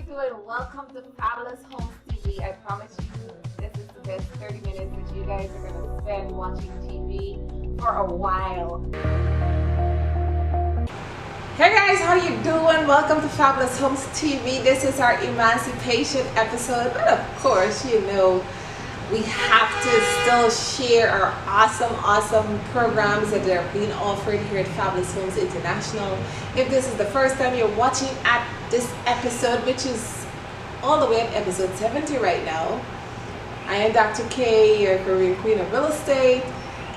doing? Welcome to Fabulous Homes TV. I promise you this is the best 30 minutes that you guys are going to spend watching TV for a while. Hey guys, how you doing? Welcome to Fabulous Homes TV. This is our Emancipation episode, but of course, you know, we have to still share our awesome programs that are being offered here at Fabulous Homes International. If this is the first time you're watching at this episode, which is all the way at episode 70 right now, I am Dr. K, your Korean Queen of Real Estate,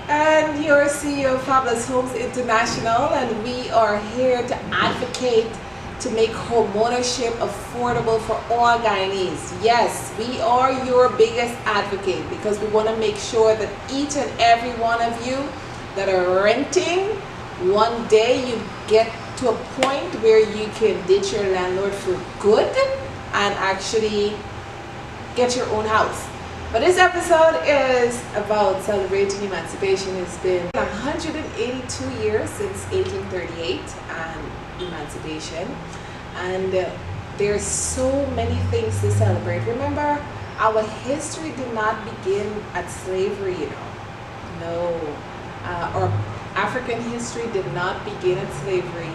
and your CEO of Fabulous Homes International, and we are here to advocate to make homeownership affordable for all Guyanese. Yes, we are your biggest advocate because we want to make sure that each and every one of you that are renting, one day you get to a point where you can ditch your landlord for good and actually get your own house. But this episode is about celebrating emancipation. It's been 182 years since 1838 and emancipation, and there's so many things to celebrate. Remember, our history did not begin at slavery, you know. No, our African history did not begin at slavery.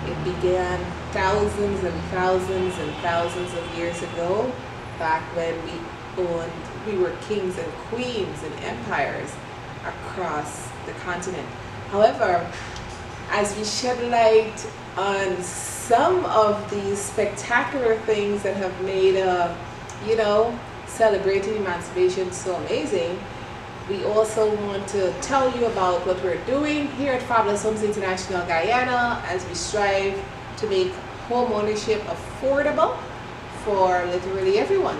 It began thousands and thousands and thousands of years ago, back when we were kings and queens and empires across the continent. However, as we shed light on some of these spectacular things that have made celebrating emancipation so amazing, we also want to tell you about what we're doing here at Fabulous Homes International Guyana as we strive to make home ownership affordable for literally everyone.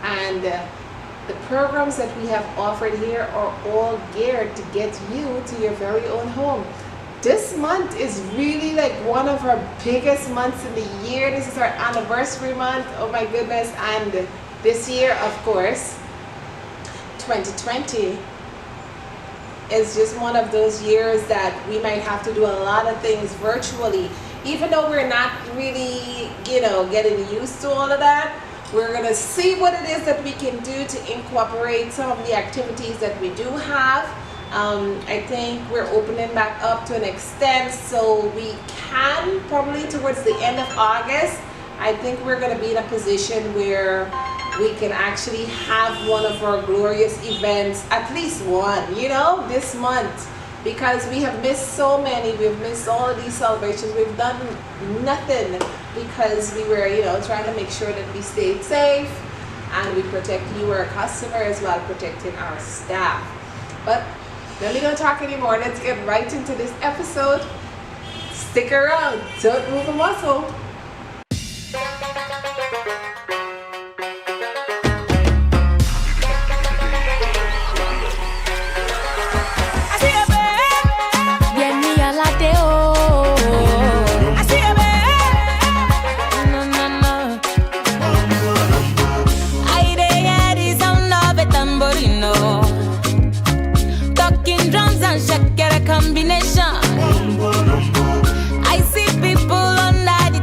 And the programs that we have offered here are all geared to get you to your very own home. This month is really like one of our biggest months in the year. This is our anniversary month. Oh my goodness. And this year, of course, 2020 is just one of those years that we might have to do a lot of things virtually. Even though we're not really, getting used to all of that, we're going to see what it is that we can do to incorporate some of the activities that we do have. I think we're opening back up to an extent, so we can probably towards the end of August, I think we're going to be in a position where we can actually have one of our glorious events, at least one, this month, because we have missed so many. We've missed all of these celebrations. We've done nothing because we were, trying to make sure that we stayed safe and we protect you, our customers, while protecting our staff. But let me don't talk anymore. Let's get right into this episode. Stick around. Don't move a muscle. Combination. I see people under the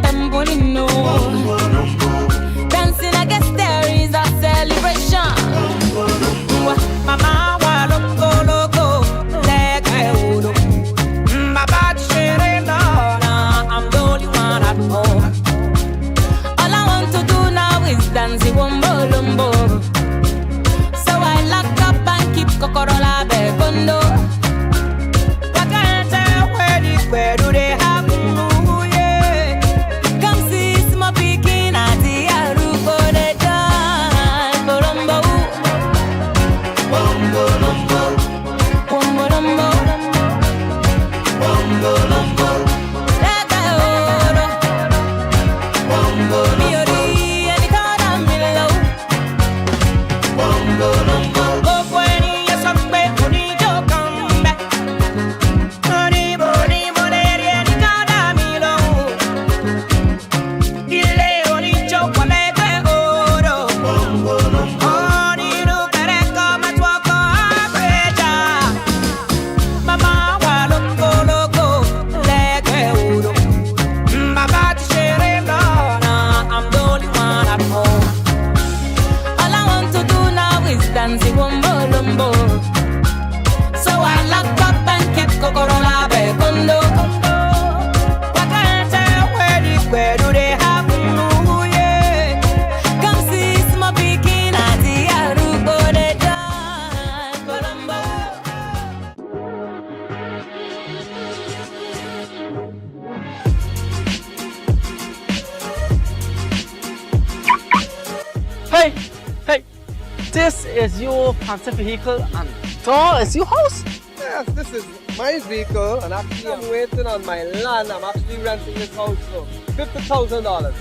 is your fancy vehicle and that is your house? Yes, this is my vehicle, and actually I'm waiting on my land. I'm actually renting this house for $50,000.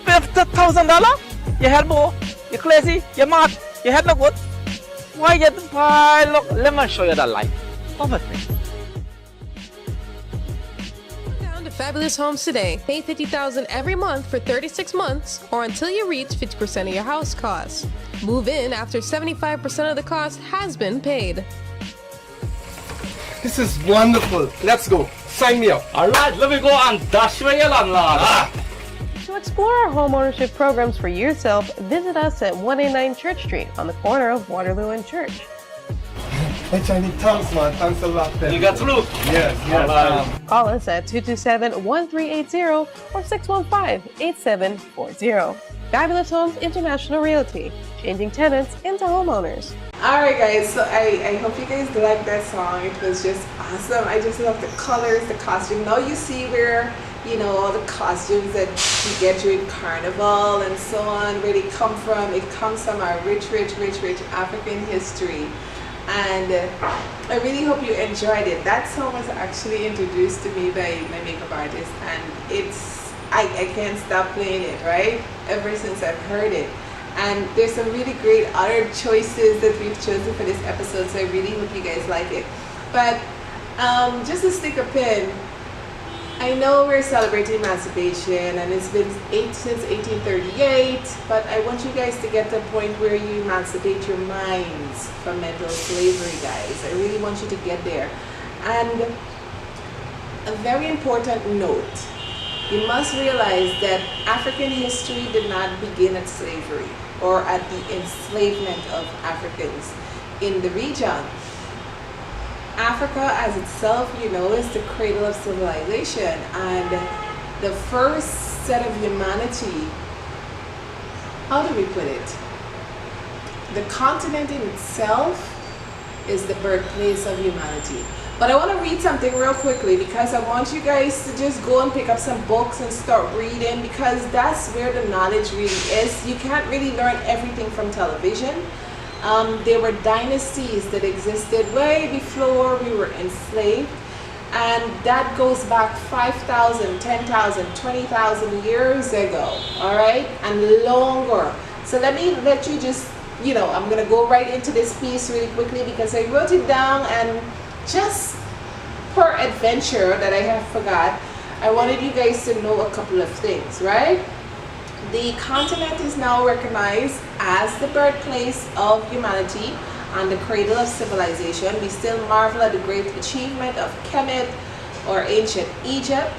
$50,000? You head boy, you crazy, you mad, you head no good. Why you buy? Look, let me show you the life. Come with me. Down to Fabulous Homes today. Pay $50,000 every month for 36 months or until you reach 50% of your house costs. Move in after 75% of the cost has been paid. This is wonderful. Let's go. Sign me up. Alright, let me go and dash where your landlord. To explore our homeownership programs for yourself, visit us at 189 Church Street on the corner of Waterloo and Church. Hey, Chinese, thanks, man. Thanks a lot. You got through? Yes. Call us at 227-1380 or 615-8740. Fabulous Homes International Realty, changing tenants into homeowners. Alright guys, so I hope you guys like that song. It was just awesome. I just love the colors, the costume. Now you see where, you know, all the costumes that you get during Carnival and so on, where they come from. It comes from our rich African history. And I really hope you enjoyed it. That song was actually introduced to me by my makeup artist, and I can't stop playing it, right? Ever since I've heard it. And there's some really great other choices that we've chosen for this episode, so I really hope you guys like it. But just to stick a pin, I know we're celebrating emancipation and it's been since 1838, but I want you guys to get to a point where you emancipate your minds from mental slavery, guys. I really want you to get there. And a very important note, you must realize that African history did not begin at slavery or at the enslavement of Africans in the region. Africa as itself, you know, is the cradle of civilization, and the first set of humanity, how do we put it? The continent in itself is the birthplace of humanity. But I want to read something real quickly because I want you guys to just go and pick up some books and start reading, because that's where the knowledge really is. You can't really learn everything from television. There were dynasties that existed way before we were enslaved, and that goes back 5,000, 10,000, 20,000 years ago, all right, and longer. So let you just, you know, I'm gonna go right into this piece really quickly because I wrote it down, and just per adventure that I have forgot, I wanted you guys to know a couple of things, right? The continent is now recognized as the birthplace of humanity and the cradle of civilization. We still marvel at the great achievement of Kemet or ancient Egypt.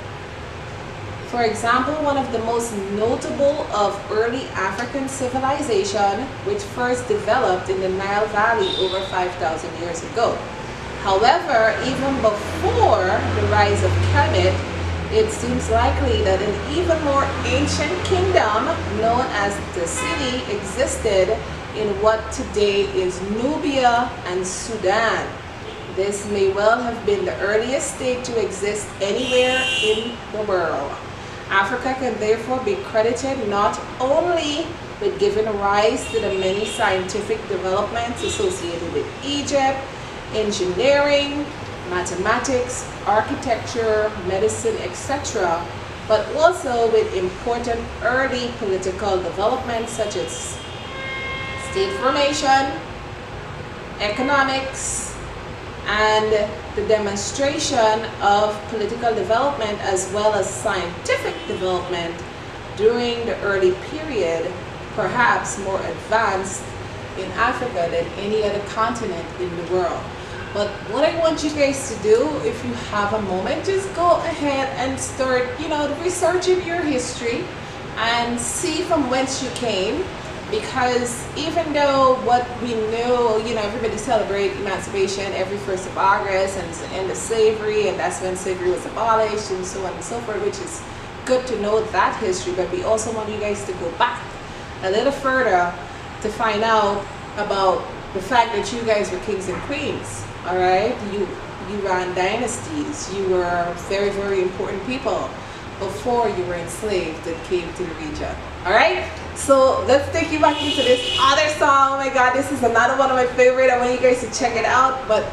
For example, one of the most notable of early African civilization, which first developed in the Nile Valley over 5,000 years ago. However, even before the rise of Kemet, it seems likely that an even more ancient kingdom known as the city existed in what today is Nubia and Sudan. This may well have been the earliest state to exist anywhere in the world. Africa can therefore be credited not only with giving rise to the many scientific developments associated with Egypt, engineering, mathematics, architecture, medicine, etc., but also with important early political developments such as state formation, economics, and the demonstration of political development as well as scientific development during the early period, perhaps more advanced in Africa than any other continent in the world. But what I want you guys to do, if you have a moment, just go ahead and start, you know, researching your history and see from whence you came. Because even though what we know, you know, everybody celebrates emancipation every 1st of August and it's the end of slavery, and that's when slavery was abolished and so on and so forth, which is good to know that history. But we also want you guys to go back a little further to find out about the fact that you guys were kings and queens. All right, you ran dynasties. You were very, very important people. before you were enslaved that came to the region. All right, so let's take you back into this other song. Oh my God, this is another one of my favorite. I want you guys to check it out. But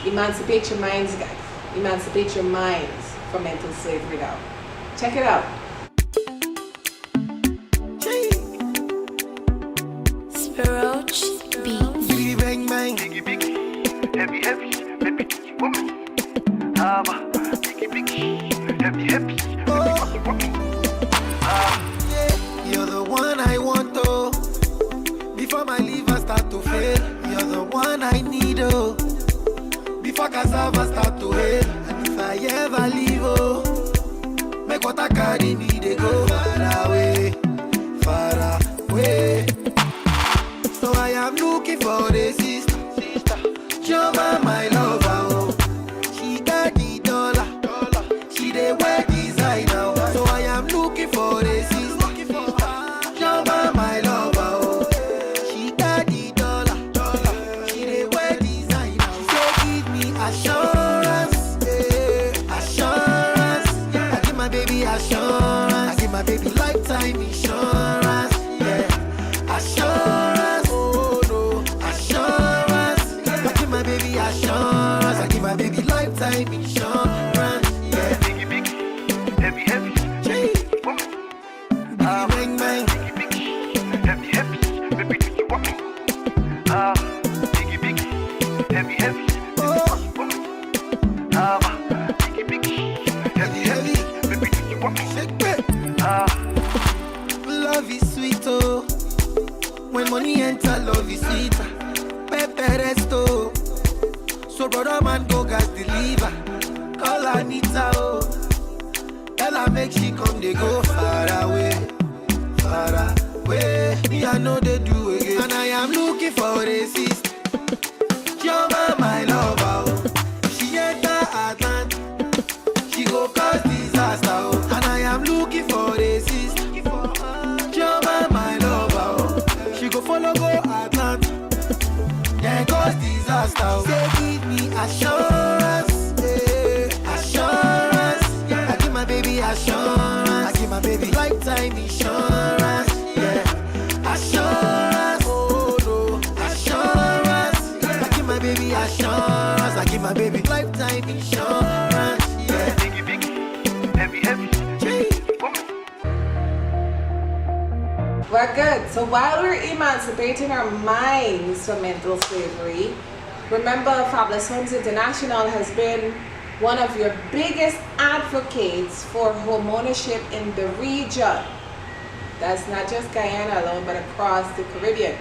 emancipate your minds, guys. Emancipate your minds from mental slavery now. Check it out. Roach beats. Biggie bang bang, biggie biggie, heavy heavy, baby woman. Biggie biggie, heavy heavy, baby woman. Yeah, you're the one I want oh. Before my liver start to fail, you're the one I need oh. Before cassava start to hail, and if I ever leave oh, make what I carry me they go far away, far away. So I am looking for a sister, Joma my lover, oh. She got the dollar, she dey wear designer. So I am looking for a sister, Joma my lover, oh. She got the dollar, she dey wear designer. She say give me assurance, yeah, assurance. I give my baby assurance, I give my baby lifetime insurance, yeah, assurance. I give my baby lifetime insurance. Yeah. Biggie, biggie, heavy, heavy. Biggie, bang, bang. Biggie, biggie, heavy, heavy. Baby, do you want me? Biggie, biggie, heavy, heavy. Biggie, biggie, heavy, heavy. Baby, do you want me? Shake it. Love is sweet, oh. When money enter, love is sweeter. Pepe resto. So brother man go gas deliver. Call Anita oh. Tell her make she come they go far away, far away. Me I know they do again. And I am looking for a sister. Joma my lover oh. She enter Atlanta, she go cause disaster oh. And I am looking for a sister. Joma my lover oh. She go follow go Atlanta, yeah, cause disaster. Say give me assurance, yeah, assurance. Yeah. I give my baby assurance, I give my baby lifetime insurance, yeah, assurance. Oh no, assurance. I give my baby assurance, I give my baby lifetime insurance, yeah. Biggie, biggie, heavy, heavy. We're good. So while we're emancipating our minds from mental slavery, remember Fabulous Homes International has been one of your biggest advocates for homeownership in the region. That's not just Guyana alone, but across the Caribbean.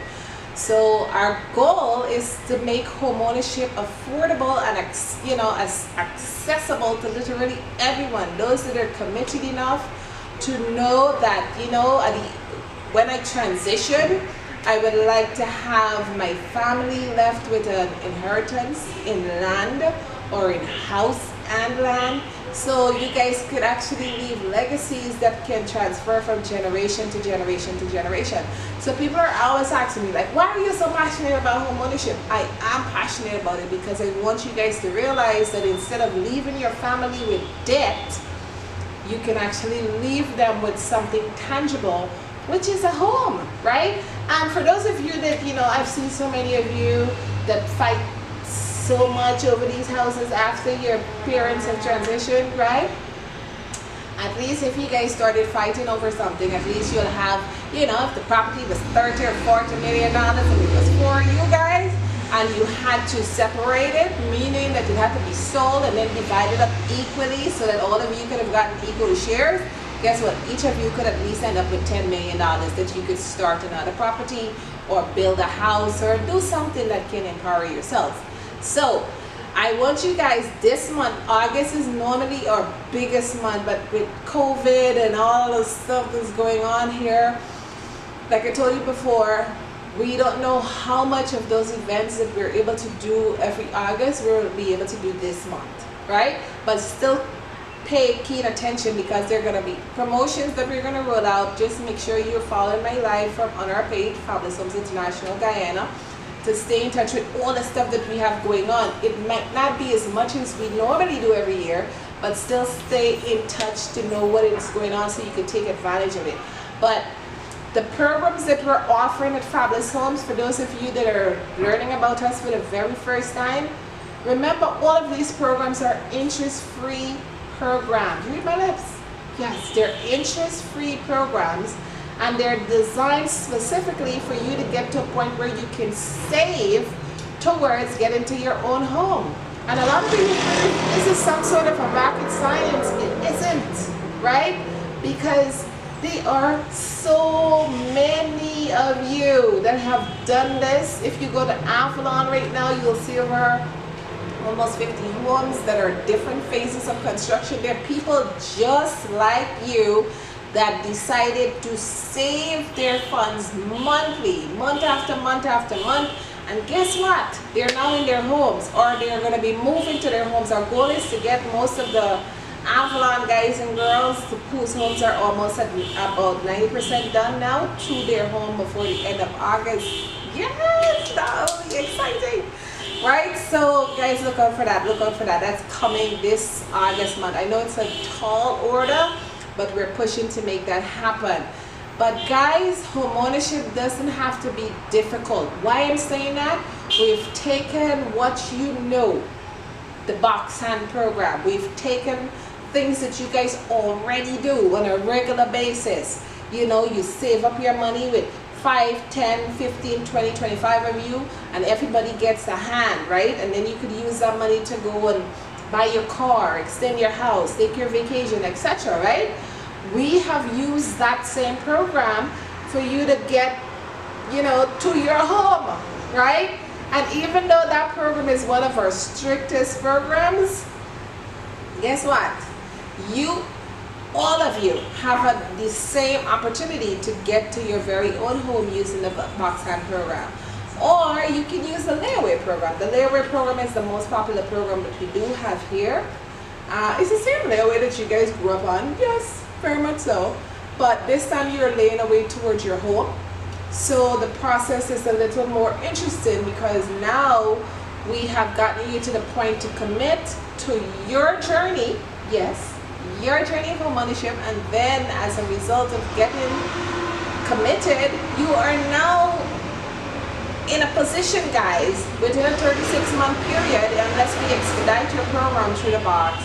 So our goal is to make homeownership affordable and as accessible to literally everyone. Those that are committed enough to know that when I transition, I would like to have my family left with an inheritance in land or in house and land, so you guys could actually leave legacies that can transfer from generation to generation to generation. So people are always asking me like, why are you so passionate about homeownership? I am passionate about it because I want you guys to realize that instead of leaving your family with debt, you can actually leave them with something tangible, which is a home, right? And for those of you that, I've seen so many of you that fight so much over these houses after your parents have transitioned, right? At least if you guys started fighting over something, at least you'll have, if the property was 30 or 40 million dollars and it was for you guys, and you had to separate it, meaning that it had to be sold and then divided up equally so that all of you could have gotten equal shares, guess what? Each of you could at least end up with $10 million that you could start another property or build a house or do something that can empower yourselves. So I want you guys this month, August is normally our biggest month, but with COVID and all the stuff that's going on here, like I told you before, we don't know how much of those events that we're able to do every August we'll be able to do this month, right? But still pay keen attention because there are going to be promotions that we're going to roll out. Just make sure you're following my live on our page, Fabulous Homes International Guyana, to stay in touch with all the stuff that we have going on. It might not be as much as we normally do every year, but still stay in touch to know what is going on so you can take advantage of it. But the programs that we're offering at Fabulous Homes, for those of you that are learning about us for the very first time, remember all of these programs are interest-free programs. Read my lips. Yes, they're interest-free programs, and they're designed specifically for you to get to a point where you can save towards getting to your own home. And a lot of people think this is some sort of a rocket science. It isn't, right? Because there are so many of you that have done this. If you go to Avalon right now, you'll see over almost 50 homes that are different phases of construction. There are people just like you that decided to save their funds monthly, month after month after month. And guess what? They're now in their homes, or they're going to be moving to their homes. Our goal is to get most of the Avalon guys and girls whose homes are almost at about 90% done now to their home before the end of August. Yes, that will be exciting. Right? So guys, look out for that. Look out for that. That's coming this August month. I know it's a tall order, but we're pushing to make that happen. But guys, homeownership doesn't have to be difficult. Why I'm saying that? We've taken what you know, the box hand program. We've taken things that you guys already do on a regular basis. You know, you save up your money with 5, 10, 15, 20, 25 of you, and everybody gets a hand, right? And then you could use that money to go and buy your car, extend your house, take your vacation, etc., right? We have used that same program for you to get, you know, to your home, right? And even though that program is one of our strictest programs, guess what? You, all of you, have the same opportunity to get to your very own home using the box hand program. Or you can use the layaway program. The layaway program is the most popular program that we do have here. It's the same layaway that you guys grew up on. Yes, very much so. But this time you're laying away towards your home. So the process is a little more interesting because now we have gotten you to the point to commit to your journey. Yes, your journey of homeownership, and then as a result of getting committed, you are now in a position, guys, within a 36-month period, unless we expedite your program through the box,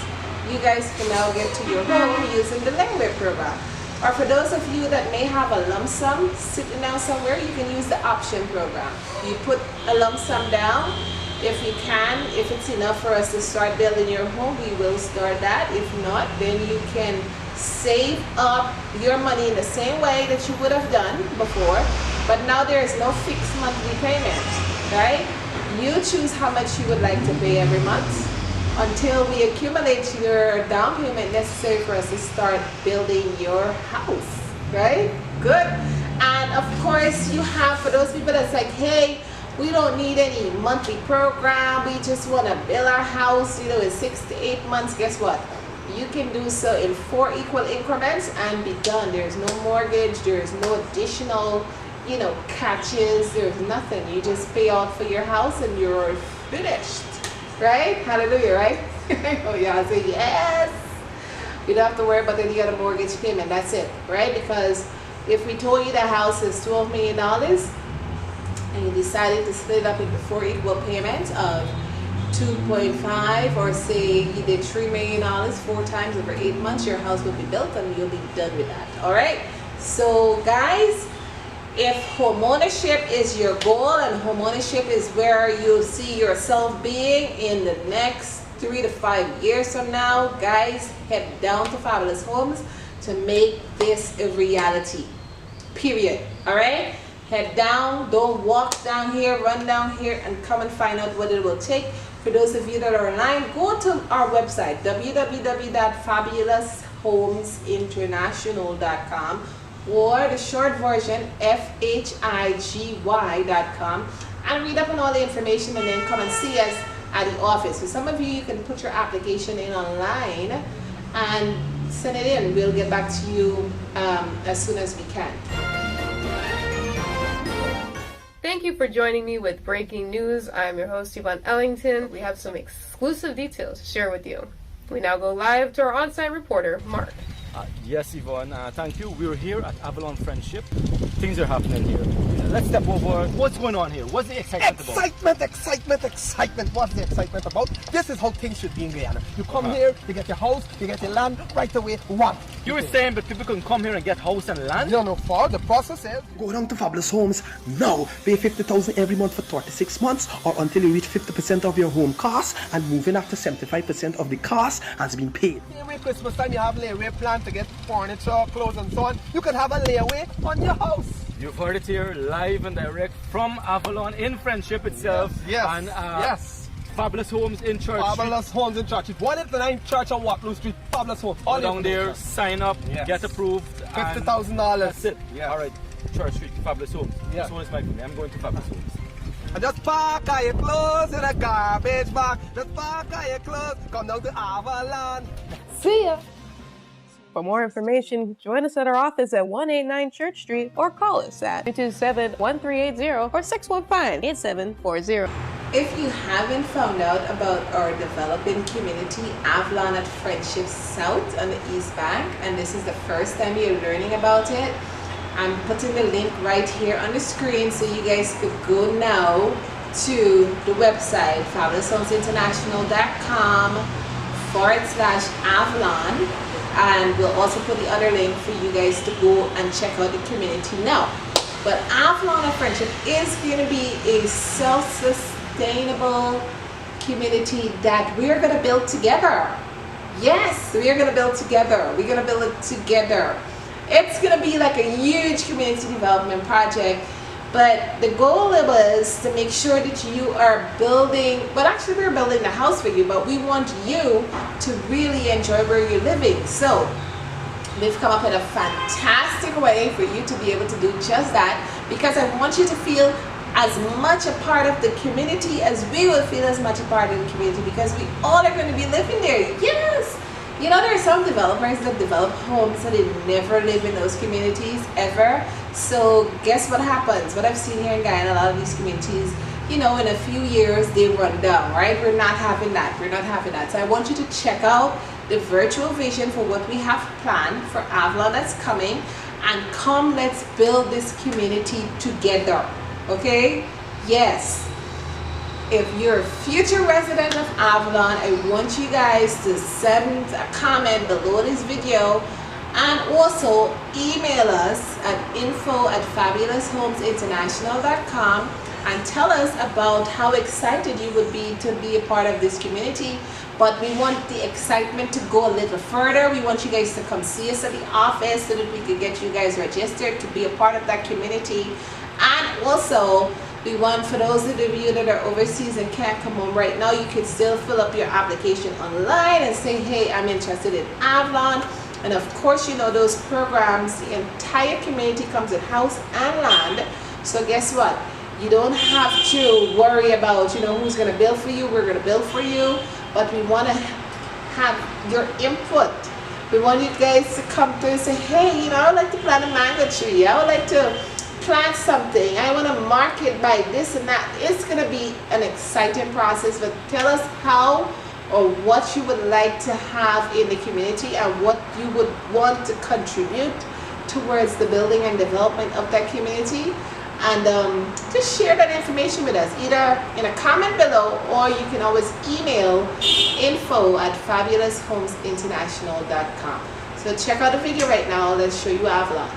you guys can now get to your home using the layaway program. Or for those of you that may have a lump sum sitting down somewhere, you can use the option program. You put a lump sum down. If you can, if it's enough for us to start building your home, we will start that. If not, then you can save up your money in the same way that you would have done before, but now there is no fixed monthly payment, right? You choose how much you would like to pay every month until we accumulate your down payment necessary for us to start building your house, right? Good. And of course, you have, for those people that's like, hey, we don't need any monthly program, we just want to build our house, you know, in 6 to 8 months. Guess what? You can do so in 4 equal increments and be done. There's no mortgage, there's no additional, you know, catches, there's nothing. You just pay out for your house and you're finished, right? Hallelujah, right? Oh yeah, I say yes. You don't have to worry about any other mortgage payment. That's it, right? Because if we told you the house is $12 million and you decided to split it up into 4 equal payments of 2.5, or say you did $3 million 4 times over 8 months, your house will be built and you'll be done with that. All right. So guys, if homeownership is your goal and homeownership is where you see yourself being in the next 3 to 5 years from now, guys, head down to Fabulous Homes to make this a reality. Period. All right. Head down. Don't walk down here, run down here, and come and find out what it will take. For those of you that are online, go to our website, www.fabuloushomeinternational.com, or the short version, FHIGY.com, and read up on all the information and then come and see us at the office. For some of you, you can put your application in online and send it in. We'll get back to you as soon as we can. Thank you for joining me with Breaking News. I'm your host, Yvonne Ellington. We have some exclusive details to share with you. We now go live to our on-site reporter, Mark. Yes, Yvonne, thank you. We're here at Avalon Friendship. Things are happening here. Let's step over. What's going on here? What's the excitement about? Excitement. What's the excitement about? This is how things should be in Guyana. You come here, you get your house, you get your land right away. One. You were saying that people can come here and get house and land? No, for the process is Go down to Fabulous Homes now. Pay $50,000 every month for 36 months or until you reach 50% of your home cost, and move in after 75% of the cost has been paid. same way Christmas time you have layaway plan to get furniture, clothes and so on. You can have a layaway on your house. You've heard it here live and direct from Avalon in Friendship itself. Yes. And Yes. Fabulous Homes in Church Street. Fabulous Homes in Church. 189 Church on Waterloo Street. Fabulous Homes. Go down there, sign up, Yes. get approved. and $50,000. That's it. Yeah. All right. Church Street, Fabulous Homes. Yeah. This one is my family. I'm going to Fabulous Homes. And just park all your clothes in a garbage bag. Just park all your clothes. Come down to Avalon. See ya! For more information, join us at our office at 189 Church Street or call us at 227-1380 or 615-8740. If you haven't found out about our developing community, Avalon at Friendship South on the East Bank, and this is the first time you're learning about it, I'm putting the link right here on the screen so you guys could go now to the website fabuloushomeinternational.com/Avalon, and we'll also put the other link for you guys to go and check out the community now. But Avalon at Friendship is going to be a self-sustainable community that we're going to build together. Yes, we're going to build together. We're going to build it together. It's going to be like a huge community development project, but the goal was to make sure that you are building, well actually we're building the house for you, but we want you to really enjoy where you're living. So we've come up with a fantastic way for you to be able to do just that, because I want you to feel as much a part of the community as we will feel as much a part of the community, because we all are going to be living there. Yes! You know, there are some developers that develop homes and they never live in those communities ever. So guess what happens? What I've seen here in Guyana, a lot of these communities, you know, in a few years they run down, right? We're not having that. We're not having that. So I want you to check out the virtual vision for what we have planned for Avalon that's coming, and come, let's build this community together. Okay? Yes. If you're a future resident of Avalon, I want you guys to send a comment below this video, and also email us at info@fabuloushomeinternational.com and tell us about how excited you would be to be a part of this community. But we want the excitement to go a little further. We want you guys to come see us at the office so that we can get you guys registered to be a part of that community. And also, we want, for those of you that are overseas and can't come home right now, you can still fill up your application online and say, hey, I'm interested in Avalon. And of course, you know, those programs, the entire community comes with house and land. So guess what? You don't have to worry about, you know, who's going to build for you. We're going to build for you. But we want to have your input. We want you guys to come through and say, hey, you know, I would like to plant a mango tree. I would like to plant something. I want to mark it by this and that. It's going to be an exciting process, but tell us how or what you would like to have in the community and what you would want to contribute towards the building and development of that community. And just share that information with us, either in a comment below, or you can always email info@fabuloushomeinternational.com. So check out the video right now. Let's show you Avalon.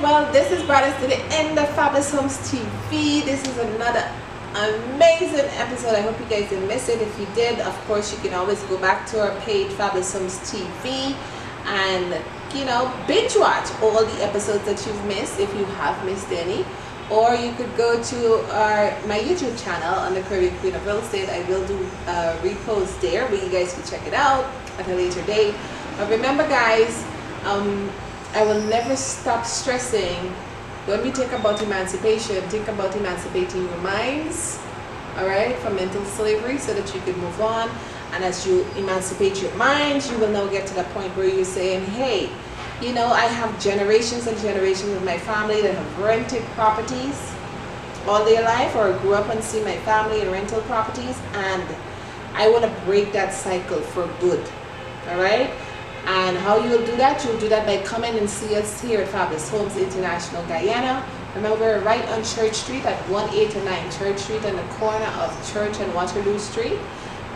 well, this has brought us to the end of Fabulous Homes TV. This is another amazing episode. I hope you guys didn't miss it. If you did, of course, you can always go back to our page, Fabulous Homes TV, and binge watch all the episodes that you've missed if you have missed any. Or you could go to my YouTube channel under Caribbean Queen of Real Estate. I will do a repost there where you guys can check it out at a later date. But remember, guys, I will never stop stressing, when we think about emancipation, think about emancipating your minds, all right, from mental slavery so that you can move on. And as you emancipate your minds, you will now get to the point where you're saying, hey, I have generations and generations of my family that have rented properties all their life, or grew up and see my family in rental properties, and I want to break that cycle for good, all right? And how you will do that? You'll do that by coming and see us here at Fabulous Homes International, Guyana. Remember, we're right on Church Street at 189 Church Street on the corner of Church and Waterloo Street.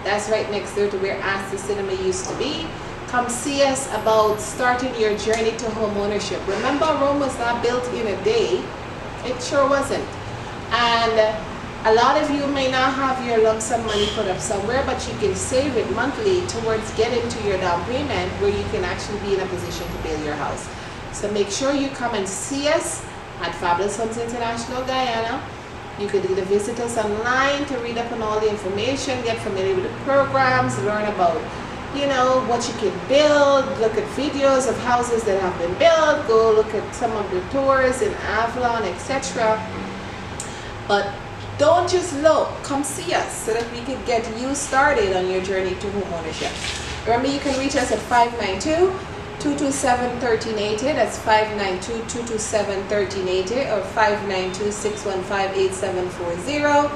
That's right next door to where Astor Cinema used to be. Come see us about starting your journey to home ownership. Remember, Rome was not built in a day. It sure wasn't. And a lot of you may not have your lump sum money put up somewhere, but you can save it monthly towards getting to your down payment where you can actually be in a position to build your house. So make sure you come and see us at Fabulous Homes International, Guyana. You could either visit us online to read up on all the information, get familiar with the programs, learn about what you can build, look at videos of houses that have been built, go look at some of the tours in Avalon, etc. But don't just look, come see us so that we can get you started on your journey to home ownership. Remember, you can reach us at 592-227-1380. That's 592-227-1380 or 592-615-8740.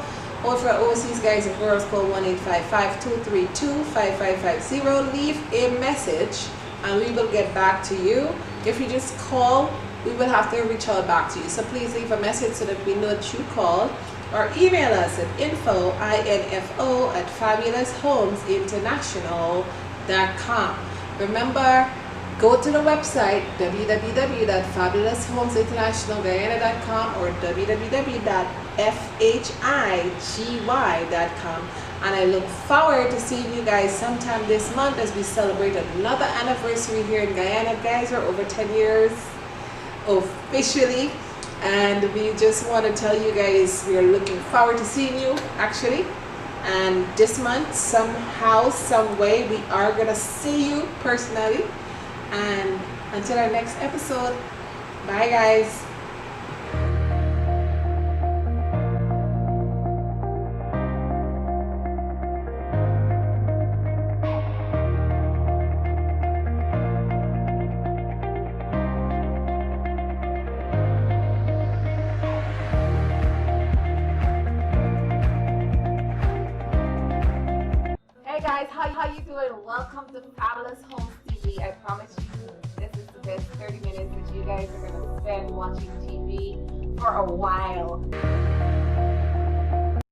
Or for overseas guys and girls, call 1-855-232-5550. Leave a message and we will get back to you. If you just call, we will have to reach out back to you. So please leave a message so that we know that you called. Or email us at info@fabuloushomeinternational.com. Remember, go to the website www.fabuloushomeinternationalguyana.com or www.fhigy.com. And I look forward to seeing you guys sometime this month as we celebrate another anniversary here in Guyana. Guys, we're over 10 years officially. And we just want to tell you guys we are looking forward to seeing you actually. And this month, somehow, some way, we are going to see you personally. And until our next episode, bye guys. Hey guys, how you doing? Welcome to Fabulous Homes TV. I promise you this is the best 30 minutes that you guys are going to spend watching TV for a while.